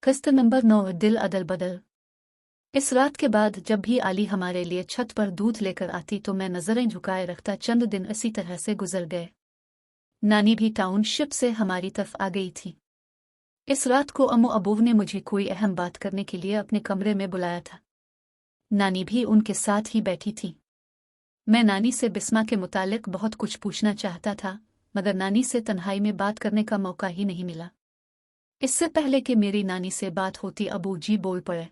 किस्त नंबर 9 दिल अदल बदल। इस रात के बाद जब भी आली हमारे लिए छत पर दूध लेकर आती तो मैं नजरें झुकाए रखता। चंद दिन इसी तरह से गुजर गए। नानी भी टाउनशिप से हमारी तरफ आ गई थी। इस रात को अम्मू अबू ने मुझे कोई अहम बात करने के लिए अपने कमरे में बुलाया था। नानी भी उनके साथ ही बैठी थी। मैं नानी से बिस्मा के मुतालिक बहुत कुछ पूछना चाहता था, मगर नानी से तन्हाई में बात करने का मौका ही नहीं मिला। इससे पहले कि मेरी नानी से बात होती अबू जी बोल पड़े,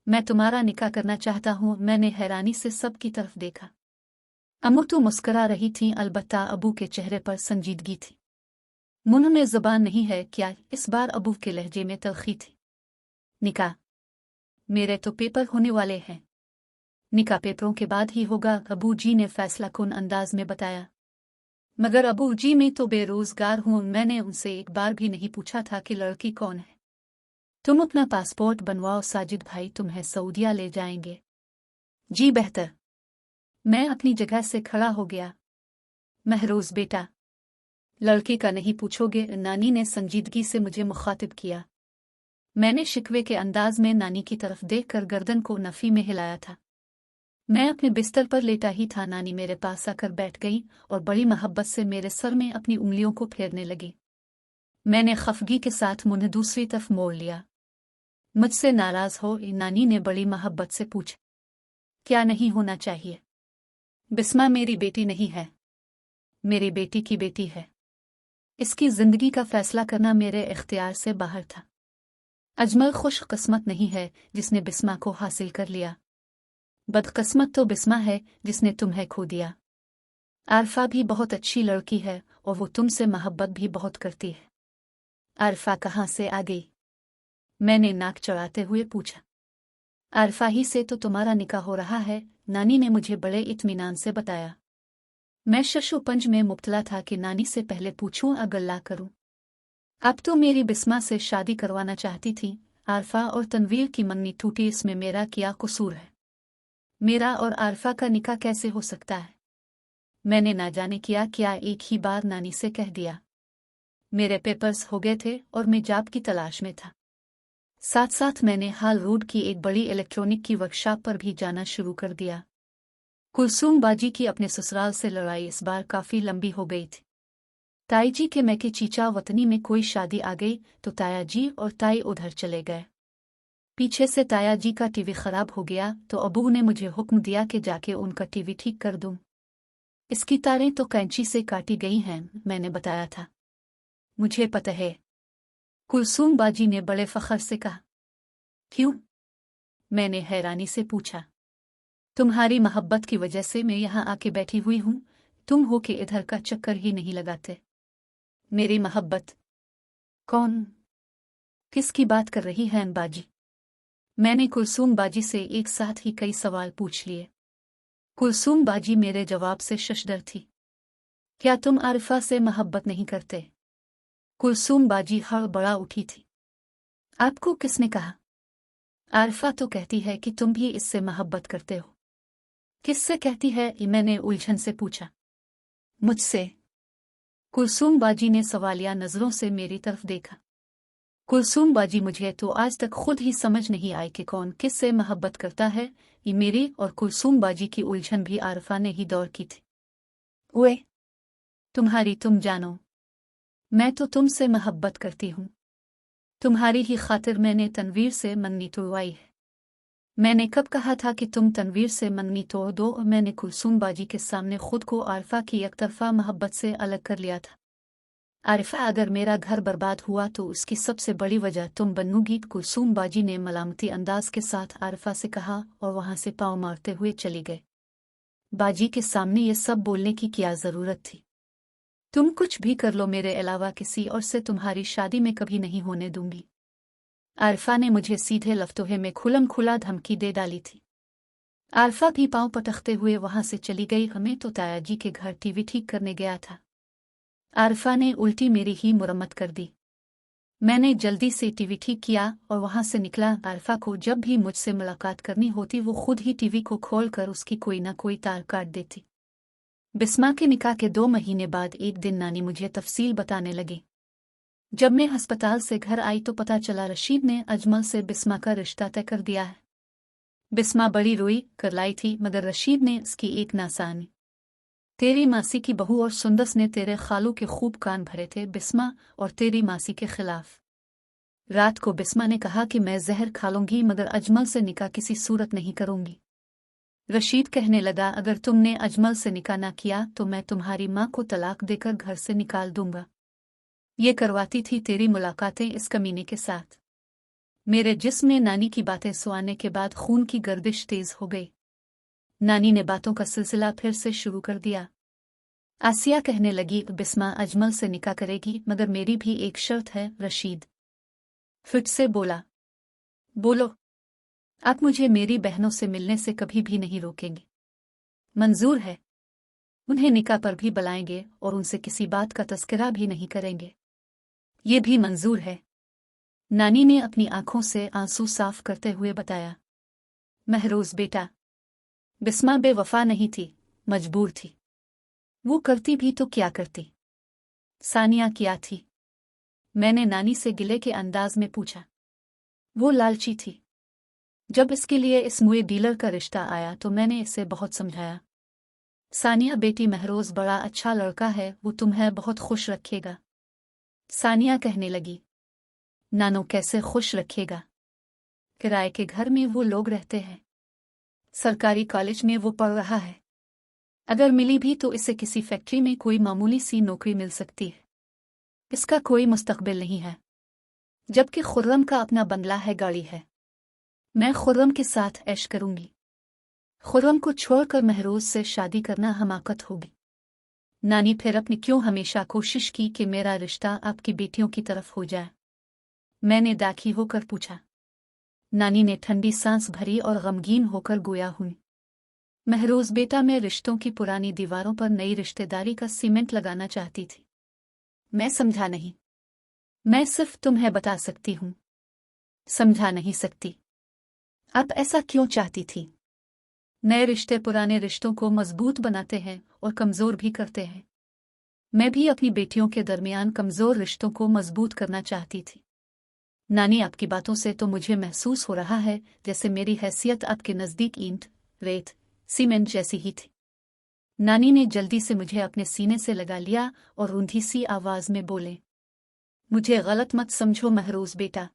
मैं तुम्हारा निकाह करना चाहता हूँ। मैंने हैरानी से सबकी तरफ देखा। अम्मू तो मुस्करा रही थीं, अलबत्ता अबू के चेहरे पर संजीदगी थी। मुंह में जुबान नहीं है क्या? इस बार अबू के लहजे में तलखी थी। निकाह? मेरे तो पेपर होने वाले हैं। निकाह पेपरों के बाद ही होगा, अबू जी ने फैसला कुन अंदाज में बताया। मगर अबू जी मैं तो बेरोजगार हूँ। मैंने उनसे एक बार भी नहीं पूछा था कि लड़की कौन है। तुम अपना पासपोर्ट बनवाओ, साजिद भाई तुम्हें सऊदिया ले जाएंगे। जी बेहतर। मैं अपनी जगह से खड़ा हो गया। महरोज बेटा, लड़की का नहीं पूछोगे? नानी ने संजीदगी से मुझे मुखातिब किया। मैंने शिकवे के अंदाज में नानी की तरफ देखकर गर्दन को नफी में हिलाया था। मैं अपने बिस्तर पर लेटा ही था, नानी मेरे पास आकर बैठ गई और बड़ी मोहब्बत से मेरे सर में अपनी उंगलियों को फेरने लगी। मैंने खफगी के साथ मुंह दूसरी तरफ मोड़ लिया। मुझसे नाराज हो? नानी ने बड़ी मोहब्बत से पूछा। क्या नहीं होना चाहिए? बिस्मा मेरी बेटी नहीं है, मेरी बेटी की बेटी है। इसकी जिंदगी का फैसला करना मेरे इख्तियार से बाहर था। अजमल खुशकिस्मत नहीं है जिसने बिस्मा को हासिल कर लिया, बदकिस्मत तो बिस्मा है जिसने तुम्हें खो दिया। आरफा भी बहुत अच्छी लड़की है और वो तुमसे मोहब्बत भी बहुत करती है। आरफा कहाँ से आ गई? मैंने नाक चढ़ाते हुए पूछा। आरफा ही से तो तुम्हारा निकाह हो रहा है, नानी ने मुझे बड़े इत्मीनान से बताया। मैं शशोपंज में मुब्तला था कि नानी से पहले पूछूं अगल्ला करूं। अब तो मेरी बिस्मा से शादी करवाना चाहती थी। आरफा और तनवीर की मन्नी टूटी, इसमें मेरा क्या कसूर है? मेरा और आरफा का निकाह कैसे हो सकता है? मैंने ना जाने क्या एक ही बार नानी से कह दिया। मेरे पेपर्स हो गए थे और मैं जॉब की तलाश में था। साथ साथ मैंने हाल रोड की एक बड़ी इलेक्ट्रॉनिक की वर्कशॉप पर भी जाना शुरू कर दिया। कुलसूम बाजी की अपने ससुराल से लड़ाई इस बार काफी लंबी हो गई थी। ताई जी के मैके चीचा वतनी में कोई शादी आ गई तो ताया जी और ताई उधर चले गए। पीछे से ताया जी का टीवी खराब हो गया तो अबू ने मुझे हुक्म दिया कि जाके उनका टीवी ठीक कर दूं। इसकी तारें तो कैंची से काटी गई हैं, मैंने बताया था। मुझे पता है, कुलसूम बाजी ने बड़े फखर से कहा। क्यों? मैंने हैरानी से पूछा। तुम्हारी मोहब्बत की वजह से मैं यहाँ आके बैठी हुई हूँ, तुम हो के इधर का चक्कर ही नहीं लगाते। मेरी मोहब्बत? कौन? किसकी बात कर रही हैं बाजी? मैंने कुलसूम बाजी से एक साथ ही कई सवाल पूछ लिए। कुलसूम बाजी मेरे जवाब से शशदर थी। क्या तुम आरिफा से मोहब्बत नहीं करते? कुलसूम बाजी हड़बड़ा उठी थी। आपको किसने कहा? आरिफा तो कहती है कि तुम भी इससे मोहब्बत करते हो। किससे कहती है? मैंने उलझन से पूछा। मुझसे। कुलसूम बाजी ने सवालिया नजरों से मेरी तरफ देखा। कुलसूम बाजी, मुझे तो आज तक खुद ही समझ नहीं आई कि कौन किससे मोहब्बत करता है। ये मेरी और कुलसूम बाजी की उलझन भी आरिफा ने ही दौर की थी। ओए, तुम्हारी तुम जानो, मैं तो तुमसे मोहब्बत करती हूँ। तुम्हारी ही खातिर मैंने तनवीर से मन्नी तोड़वाई है। मैंने कब कहा था कि तुम तनवीर से मन्नी तोड़ दो? और मैंने कुलसूम बाजी के सामने खुद को आरिफा की एकतरफा मोहब्बत से अलग कर लिया था। आरिफा, अगर मेरा घर बर्बाद हुआ तो उसकी सबसे बड़ी वजह तुम बनूगी। कुलसूम बाजी ने मलामती अंदाज के साथ आरिफा से कहा और वहां से पाँव मारते हुए चली गए। बाजी के सामने ये सब बोलने की क्या जरूरत थी? तुम कुछ भी कर लो, मेरे अलावा किसी और से तुम्हारी शादी में कभी नहीं होने दूंगी। आरिफा ने मुझे सीधे लफ्तों में खुलम खुला धमकी दे डाली थी। आरिफा भी पाँव पटकते हुए वहां से चली गई। हमें तो ताया जी के घर टीवी ठीक करने गया था। आरिफा ने उल्टी मेरी ही मुरम्मत कर दी। मैंने जल्दी से टीवी ठीक किया और वहां से निकला। आरिफा को जब भी मुझसे मुलाकात करनी होती वो खुद ही टीवी को खोलकर उसकी कोई ना कोई तार काट देती। बिस्मा के निकाह के 2 महीने बाद एक दिन नानी मुझे तफसील बताने लगी। जब मैं अस्पताल से घर आई तो पता चला रशीद ने अजमल से बिस्मा का रिश्ता तय कर दिया है। बिस्मा बड़ी रोई करलाई थी, मगर रशीद ने इसकी एक ना सानी। तेरी मासी की बहू और सुंदस ने तेरे खालू के खूब कान भरे थे बिस्मा और तेरी मासी के खिलाफ। रात को बिस्मा ने कहा कि मैं जहर खा लूंगी मगर अजमल से निकाह किसी सूरत नहीं करूंगी। रशीद कहने लगा, अगर तुमने अजमल से निकाह ना किया तो मैं तुम्हारी माँ को तलाक देकर घर से निकाल दूंगा। ये करवाती थी तेरी मुलाकातें इस कमीने के साथ। मेरे जिस्म में नानी की बातें सुनाने के बाद खून की गर्दिश तेज हो गई। नानी ने बातों का सिलसिला फिर से शुरू कर दिया। आसिया कहने लगी, बिस्मा अजमल से निकाह करेगी मगर मेरी भी एक शर्त है। रशीद फिट से बोला, बोलो। आप मुझे मेरी बहनों से मिलने से कभी भी नहीं रोकेंगे। मंजूर है। उन्हें निकाह पर भी बुलाएंगे और उनसे किसी बात का तस्करा भी नहीं करेंगे। ये भी मंजूर है। नानी ने अपनी आंखों से आंसू साफ करते हुए बताया। महरोज बेटा, बिस्मा बेवफा नहीं थी, मजबूर थी। वो करती भी तो क्या करती। सानिया क्या थी? मैंने नानी से गिले के अंदाज में पूछा। वो लालची थी। जब इसके लिए इस मुए डीलर का रिश्ता आया तो मैंने इसे बहुत समझाया। सानिया बेटी, महरोज बड़ा अच्छा लड़का है, वो तुम्हें बहुत खुश रखेगा। सानिया कहने लगी, नानो कैसे खुश रखेगा? किराए के घर में वो लोग रहते हैं। सरकारी कॉलेज में वो पढ़ रहा है। अगर मिली भी तो इसे किसी फैक्ट्री में कोई मामूली सी नौकरी मिल सकती है। इसका कोई मुस्तकबिल नहीं है। जबकि खुर्रम का अपना बंगला है, गाड़ी है। मैं खुर्रम के साथ ऐश करूंगी। खुर्रम को छोड़कर महरोज से शादी करना हमाकत होगी। नानी फिर अपनी क्यों हमेशा कोशिश की कि मेरा रिश्ता आपकी बेटियों की तरफ हो जाए। मैंने दाखी होकर पूछा। नानी ने ठंडी सांस भरी और गमगीन होकर गोया हुई। महरोज बेटा, मैं रिश्तों की पुरानी दीवारों पर नई रिश्तेदारी का सीमेंट लगाना चाहती थी। मैं समझा नहीं। मैं सिर्फ तुम्हें बता सकती हूँ, समझा नहीं सकती। आप ऐसा क्यों चाहती थी? नए रिश्ते पुराने रिश्तों को मजबूत बनाते हैं और कमजोर भी करते हैं। मैं भी अपनी बेटियों के दरमियान कमजोर रिश्तों को मजबूत करना चाहती थी। नानी, आपकी बातों से तो मुझे महसूस हो रहा है जैसे मेरी हैसियत आपके नजदीक ईंट, रेत, सीमेंट जैसी ही थी। नानी ने जल्दी से मुझे अपने सीने से लगा लिया और रूंधी सी आवाज में बोले, मुझे गलत मत समझो महरोज बेटा।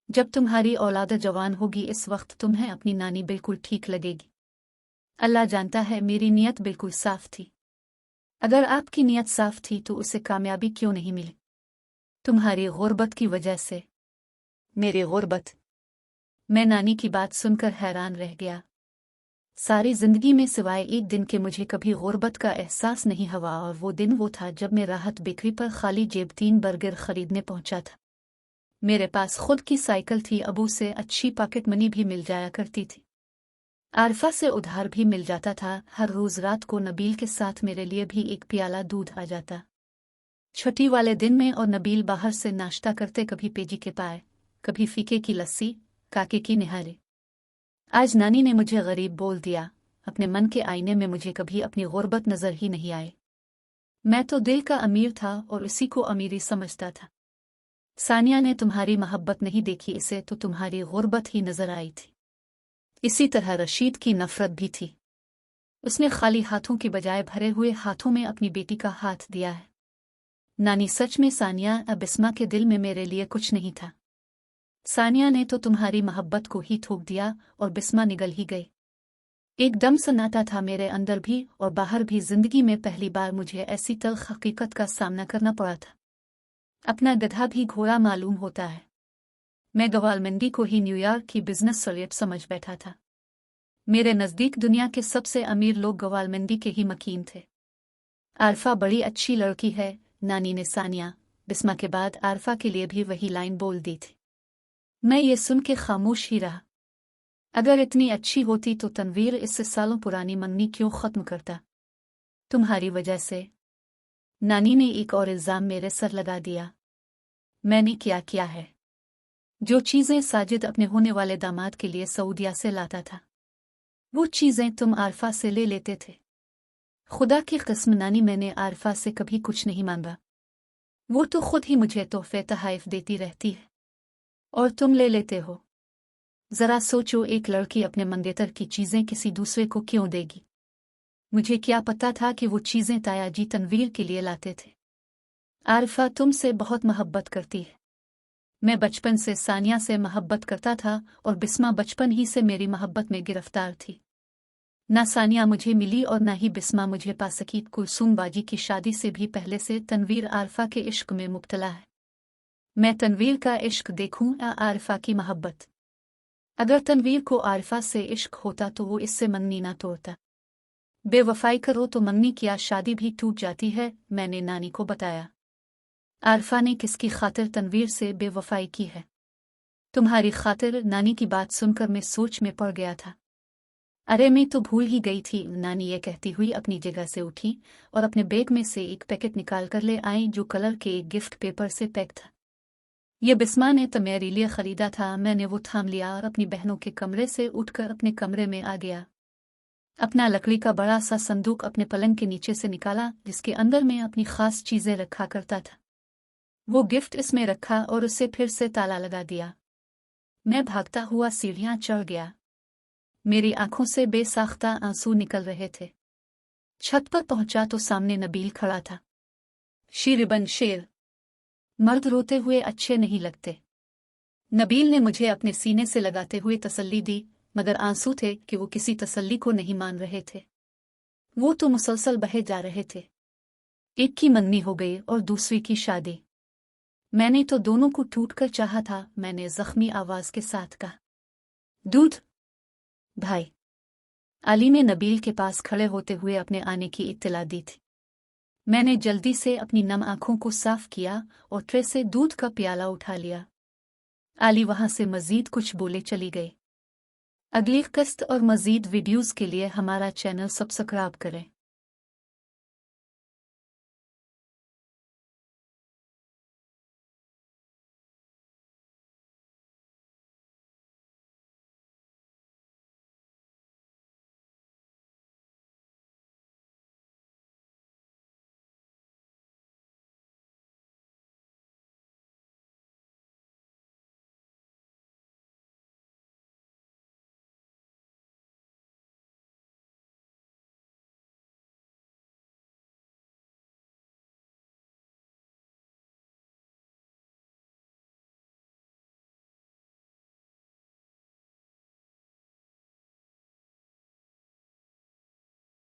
जब तुम्हारी औलाद जवान होगी इस वक्त तुम्हें अपनी नानी बिल्कुल ठीक लगेगी। अल्लाह जानता है मेरी नीयत बिल्कुल साफ थी। अगर आपकी नीयत साफ थी तो उसे कामयाबी क्यों नहीं मिली? तुम्हारी गुर्बत की वजह से। मेरी गुर्बत? मैं नानी की बात सुनकर हैरान रह गया। सारी जिंदगी में सिवाय एक दिन के मुझे कभी गुर्बत का एहसास नहीं हुआ, और वो दिन वो था जब मैं राहत बेकरी पर खाली जेब 3 बर्गर खरीदने पहुंचा था। मेरे पास खुद की साइकिल थी, अबू से अच्छी पॉकेट मनी भी मिल जाया करती थी। आरफा से उधार भी मिल जाता था। हर रोज रात को नबील के साथ मेरे लिए भी एक प्याला दूध आ जाता। छुट्टी वाले दिन में और नबील बाहर से नाश्ता करते, कभी पेजी के पाए, कभी फीके की लस्सी, काके की निहारे। आज नानी ने मुझे गरीब बोल दिया। अपने मन के आईने में मुझे कभी अपनी गुर्बत नजर ही नहीं आई। मैं तो दिल का अमीर था और इसी को अमीरी समझता था। सानिया ने तुम्हारी मोहब्बत नहीं देखी, इसे तो तुम्हारी गुर्बत ही नजर आई थी। इसी तरह रशीद की नफरत भी थी। उसने खाली हाथों की बजाय भरे हुए हाथों में अपनी बेटी का हाथ दिया है। नानी, सच में सानिया, अब बिस्मा के दिल में मेरे लिए कुछ नहीं था। सानिया ने तो तुम्हारी मोहब्बत को ही थोप दिया और बिस्मा निगल ही गई। एकदम सन्नाटा था मेरे अंदर भी और बाहर भी। जिंदगी में पहली बार मुझे ऐसी तल्ख हकीकत का सामना करना पड़ा था। अपना गधा भी घोड़ा मालूम होता है। मैं गवालमंदी को ही न्यूयॉर्क की बिजनेस सॉलिड समझ बैठा था। मेरे नज़दीक दुनिया के सबसे अमीर लोग गवालमंदी के ही मकीन थे। आरफा बड़ी अच्छी लड़की है, नानी ने सानिया, बिस्मा के बाद आरफा के लिए भी वही लाइन बोल दी थी। मैं ये सुन के खामोश ही रहा। अगर इतनी अच्छी होती तो तनवीर इससे सालों पुरानी मंगनी क्यों खत्म करता? तुम्हारी वजह से। नानी ने एक और इल्जाम मेरे सर लगा दिया। मैंने क्या किया है? जो चीजें साजिद अपने होने वाले दामाद के लिए सऊदिया से लाता था, वो चीजें तुम आरफा से ले लेते थे। खुदा की कसम नानी, मैंने आरफा से कभी कुछ नहीं मांगा। वो तो खुद ही मुझे तोहफे तोहफ़े देती रहती है और तुम ले लेते हो। जरा सोचो, एक लड़की अपने मंगेतर की चीजें किसी दूसरे को क्यों देगी? मुझे क्या पता था कि वो चीजें तायाजी तनवीर के लिए लाते थे। आरिफा तुमसे बहुत मोहब्बत करती है। मैं बचपन से सानिया से मोहब्बत करता था और बिस्मा बचपन ही से मेरी मोहब्बत में गिरफ्तार थी। ना सानिया मुझे मिली और ना ही बिस्मा मुझे पा सकी। कुलसूम बाजी की शादी से भी पहले से तनवीर आरिफा के इश्क में मुब्तला है। मैं तनवीर का इश्क देखूं या आरिफा की मोहब्बत? अगर तनवीर को आरिफा से इश्क होता तो वो इससे मन्नी ना तोड़ता। बेवफाई करो तो मन्नी क्या शादी भी टूट जाती है। मैंने नानी को बताया। आरिफा ने किसकी खातिर तनवीर से बेवफाई की है? तुम्हारी खातिर। नानी की बात सुनकर मैं सोच में पड़ गया था। अरे मैं तो भूल ही गई थी। नानी ये कहती हुई अपनी जगह से उठी और अपने बैग में से एक पैकेट निकाल कर ले आई जो कलर के एक गिफ्ट पेपर से पैक था। ये बिस्मा ने तो मेरे लिए खरीदा था। मैंने वो थाम लिया और अपनी बहनों के कमरे से उठकर अपने कमरे में आ गया। अपना लकड़ी का बड़ा सा संदूक अपने पलंग के नीचे से निकाला जिसके अंदर मैं अपनी खास चीजें रखा करता था। वो गिफ्ट इसमें रखा और उसे फिर से ताला लगा दिया। मैं भागता हुआ सीढ़ियां चढ़ गया। मेरी आंखों से बेसाख्ता आंसू निकल रहे थे। छत पर पहुंचा तो सामने नबील खड़ा था। शेरबन शेर, मर्द रोते हुए अच्छे नहीं लगते। नबील ने मुझे अपने सीने से लगाते हुए तसल्ली दी, मगर आंसू थे कि वो किसी तसल्ली को नहीं मान रहे थे। वो तो मुसलसल बहे जा रहे थे। एक की मंगनी हो गई और दूसरी की शादी। मैंने तो दोनों को टूटकर चाहा था। मैंने जख्मी आवाज के साथ कहा, दूध भाई। अली ने नबील के पास खड़े होते हुए अपने आने की इत्तला दी थी। मैंने जल्दी से अपनी नम आंखों को साफ किया और ट्रे से दूध का प्याला उठा लिया। अली वहां से मजीद कुछ बोले चली गई। अगली किस्त और मजीद वीडियोस के लिए हमारा चैनल सब्सक्राइब करें।